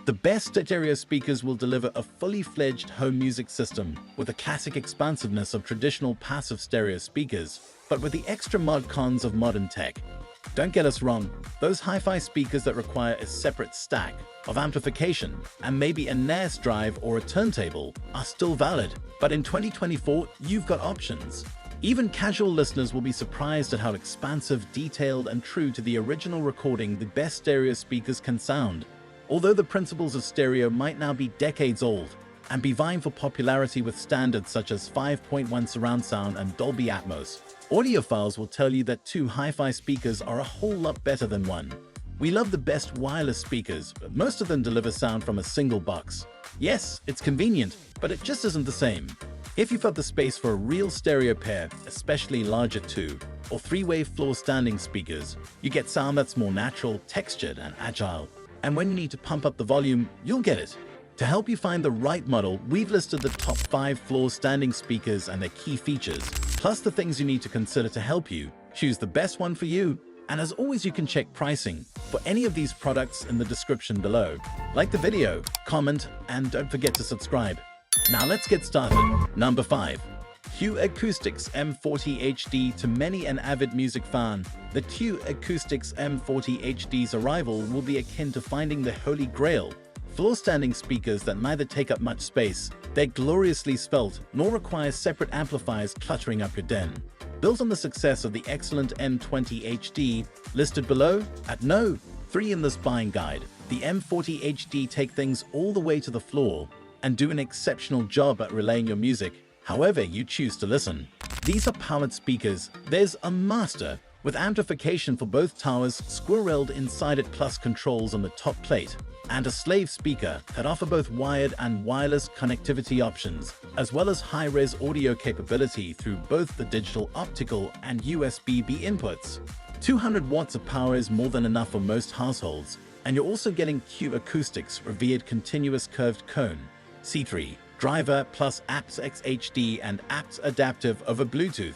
The best stereo speakers will deliver a fully fledged home music system with the classic expansiveness of traditional passive stereo speakers, but with the extra mod cons of modern tech. Don't get us wrong, those hi-fi speakers that require a separate stack of amplification and maybe a NAS drive or a turntable are still valid, but in 2024, you've got options. Even casual listeners will be surprised at how expansive, detailed, and true to the original recording the best stereo speakers can sound. Although the principles of stereo might now be decades old and be vying for popularity with standards such as 5.1 surround sound and Dolby Atmos, audiophiles will tell you that two hi-fi speakers are a whole lot better than one. We love the best wireless speakers, but most of them deliver sound from a single box. Yes, it's convenient, but it just isn't the same. If you've got the space for a real stereo pair, especially larger 2- or 3-way floor-standing speakers, you get sound that's more natural, textured, and agile. And when you need to pump up the volume, you'll get it. To help you find the right model, we've listed the top 5 floor-standing speakers and their key features, plus the things you need to consider to help you choose the best one for you. And as always, you can check pricing for any of these products in the description below. Like the video, comment, and don't forget to subscribe. Now let's get started. Number 5. Q Acoustics M40 HD. To many an avid music fan, the Q Acoustics M40 HD's arrival will be akin to finding the holy grail. Floor-standing speakers that neither take up much space, they're gloriously svelte, nor require separate amplifiers cluttering up your den. Built on the success of the excellent M20 HD, listed below at No. 3 in this buying guide, the M40 HD take things all the way to the floor and do an exceptional job at relaying your music however you choose to listen. These are powered speakers. There's a master with amplification for both towers squirreled inside it, plus controls on the top plate, and a slave speaker that offer both wired and wireless connectivity options, as well as high-res audio capability through both the digital, optical, and USB-B inputs. 200 watts of power is more than enough for most households, and you're also getting Q Acoustics' revered continuous curved cone, C3, driver plus apps XHD and apps adaptive over Bluetooth.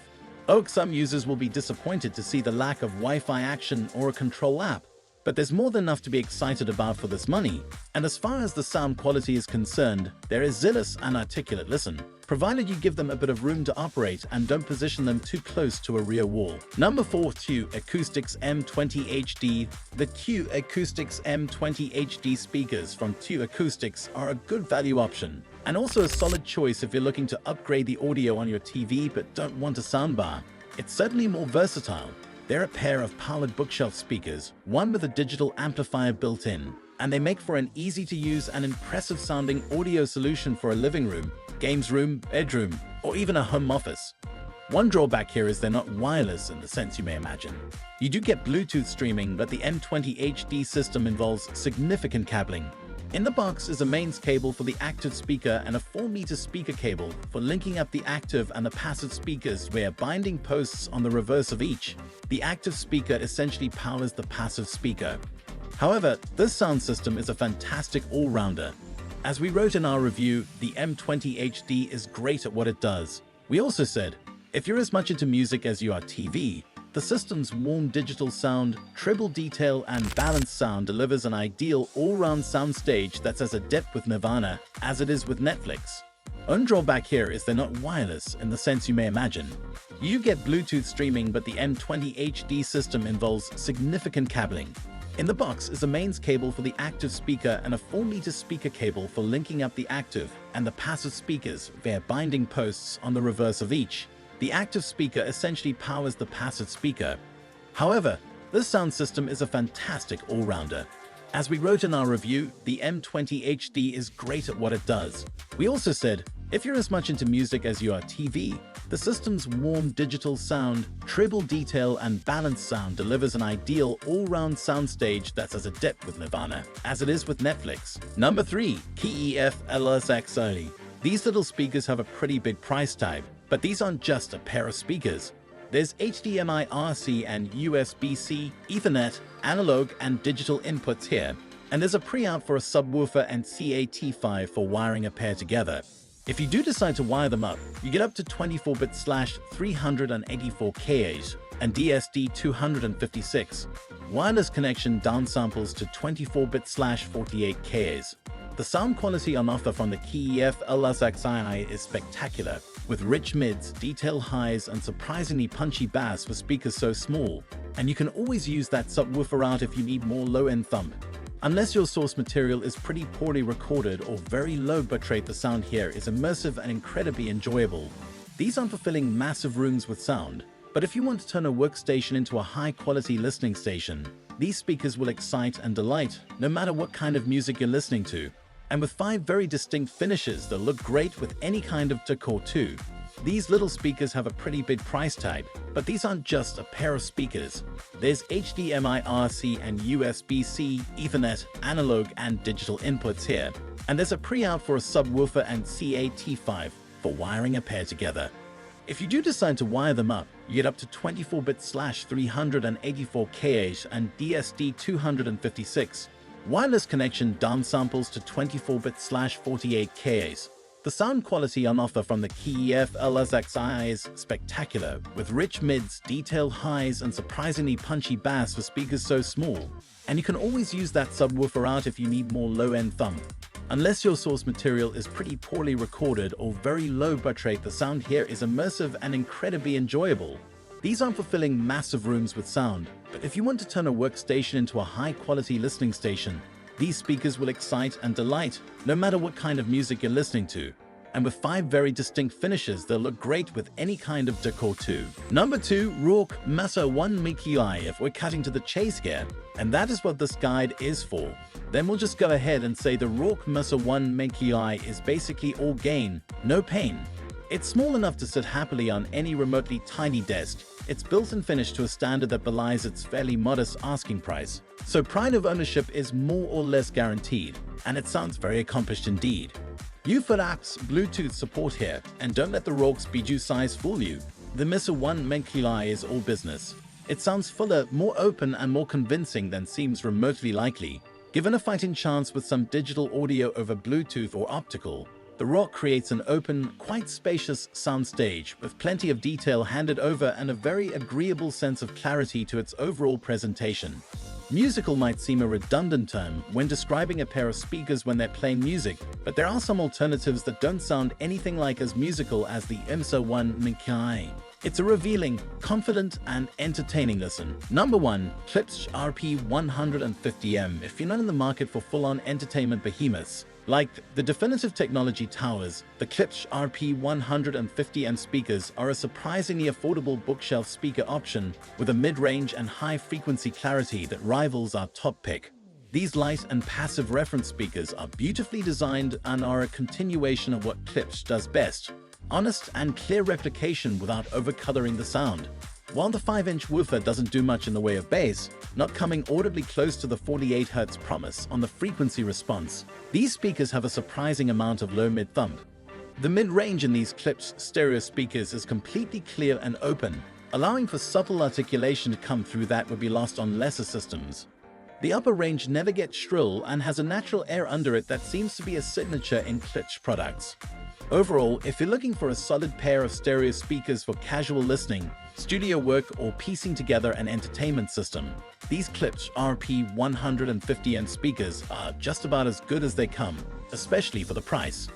Some users will be disappointed to see the lack of Wi-Fi action or a control app, but there's more than enough to be excited about for this money. And as far as the sound quality is concerned, there is zealous and articulate listen, provided you give them a bit of room to operate and don't position them too close to a rear wall. Number 4. Q Acoustics M20 HD. The Q Acoustics M20 HD speakers from Q Acoustics are a good value option, and also a solid choice if you're looking to upgrade the audio on your TV but don't want a soundbar. It's certainly more versatile. They're a pair of powered bookshelf speakers, one with a digital amplifier built in, and they make for an easy-to-use and impressive-sounding audio solution for a living room, games room, bedroom, or even a home office. One drawback here is they're not wireless in the sense you may imagine. You do get Bluetooth streaming, but the M20 HD system involves significant cabling. In the box is a mains cable for the active speaker and a 4-meter speaker cable for linking up the active and the passive speakers via binding posts on the reverse of each. The active speaker essentially powers the passive speaker. However, this sound system is a fantastic all-rounder. As we wrote in our review, the M20 HD is great at what it does. We also said, if you're as much into music as you are TV, the system's warm digital sound, treble detail, and balanced sound delivers an ideal all-round soundstage that's as adept with Nirvana as it is with Netflix. One drawback here is they're not wireless in the sense you may imagine. You get Bluetooth streaming, but the M20 HD system involves significant cabling. In the box is a mains cable for the active speaker and a 4-meter speaker cable for linking up the active and the passive speakers via binding posts on the reverse of each. The active speaker essentially powers the passive speaker. However, this sound system is a fantastic all-rounder. As we wrote in our review, the M20 HD is great at what it does. We also said, if you're as much into music as you are TV, the system's warm digital sound, treble detail, and balanced sound delivers an ideal all-round soundstage that's as adept with Nirvana as it is with Netflix. Number 3. KEF LSXOLI. These little speakers have a pretty big price tag, but these aren't just a pair of speakers. There's HDMI RC and USB-C, Ethernet, analog and digital inputs here, and there's a pre-out for a subwoofer and CAT5 for wiring a pair together. If you do decide to wire them up, you get up to 24-bit/384 kHz and DSD-256. Wireless connection downsamples to 24-bit/48 Ks. The sound quality on offer from the KEF LSXii is spectacular, with rich mids, detailed highs, and surprisingly punchy bass for speakers so small. And you can always use that subwoofer out if you need more low-end thump. Unless your source material is pretty poorly recorded or very low bitrate, the sound here is immersive and incredibly enjoyable. These aren't fulfilling massive rooms with sound, but if you want to turn a workstation into a high-quality listening station, these speakers will excite and delight no matter what kind of music you're listening to. And with 5 very distinct finishes that look great with any kind of decor too. These little speakers have a pretty big price tag, but these aren't just a pair of speakers. There's HDMI RC and USB-C, Ethernet, analog and digital inputs here. And there's a pre-out for a subwoofer and CAT5 for wiring a pair together. If you do decide to wire them up, you get up to 24-bit/384 Kh and DSD-256. Wireless connection downsamples to 24-bit/48 Ks. The sound quality on offer from the KEF LSXii is spectacular, with rich mids, detailed highs, and surprisingly punchy bass for speakers so small. And you can always use that subwoofer out if you need more low-end thump. Unless your source material is pretty poorly recorded or very low bitrate, the sound here is immersive and incredibly enjoyable. These aren't fulfilling massive rooms with sound, but if you want to turn a workstation into a high-quality listening station, these speakers will excite and delight no matter what kind of music you're listening to. And with 5 very distinct finishes, they'll look great with any kind of decor too. Number 2, Rourke Mesa 1 MKI, if we're cutting to the chase here, and that is what this guide is for. Then we'll just go ahead and say the Rourke Mesa 1 MKI is basically all gain, no pain. It's small enough to sit happily on any remotely tiny desk. It's built and finished to a standard that belies its fairly modest asking price. So pride of ownership is more or less guaranteed, and it sounds very accomplished indeed. UFOD apps Bluetooth support here, and don't let the Rourke's bijou size fool you. The Mesa 1 MKI is all business. It sounds fuller, more open, and more convincing than seems remotely likely. Given a fighting chance with some digital audio over Bluetooth or optical, the Rourke creates an open, quite spacious soundstage with plenty of detail handed over and a very agreeable sense of clarity to its overall presentation. Musical might seem a redundant term when describing a pair of speakers when they're playing music, but there are some alternatives that don't sound anything like as musical as the Mesa 1 MKI. It's a revealing, confident, and entertaining listen. Number 1, Klipsch RP150M. If you're not in the market for full-on entertainment behemoths, like the Definitive Technology Towers, the Klipsch RP150M speakers are a surprisingly affordable bookshelf speaker option with a mid-range and high-frequency clarity that rivals our top pick. These light and passive reference speakers are beautifully designed and are a continuation of what Klipsch does best: honest and clear replication without overcoloring the sound. While the 5-inch woofer doesn't do much in the way of bass, not coming audibly close to the 48 Hz promise on the frequency response, these speakers have a surprising amount of low-mid thump. The mid-range in these Klipsch stereo speakers is completely clear and open, allowing for subtle articulation to come through that would be lost on lesser systems. The upper range never gets shrill and has a natural air under it that seems to be a signature in Klipsch products. Overall, if you're looking for a solid pair of stereo speakers for casual listening, studio work, or piecing together an entertainment system, these Klipsch RP150M speakers are just about as good as they come, especially for the price.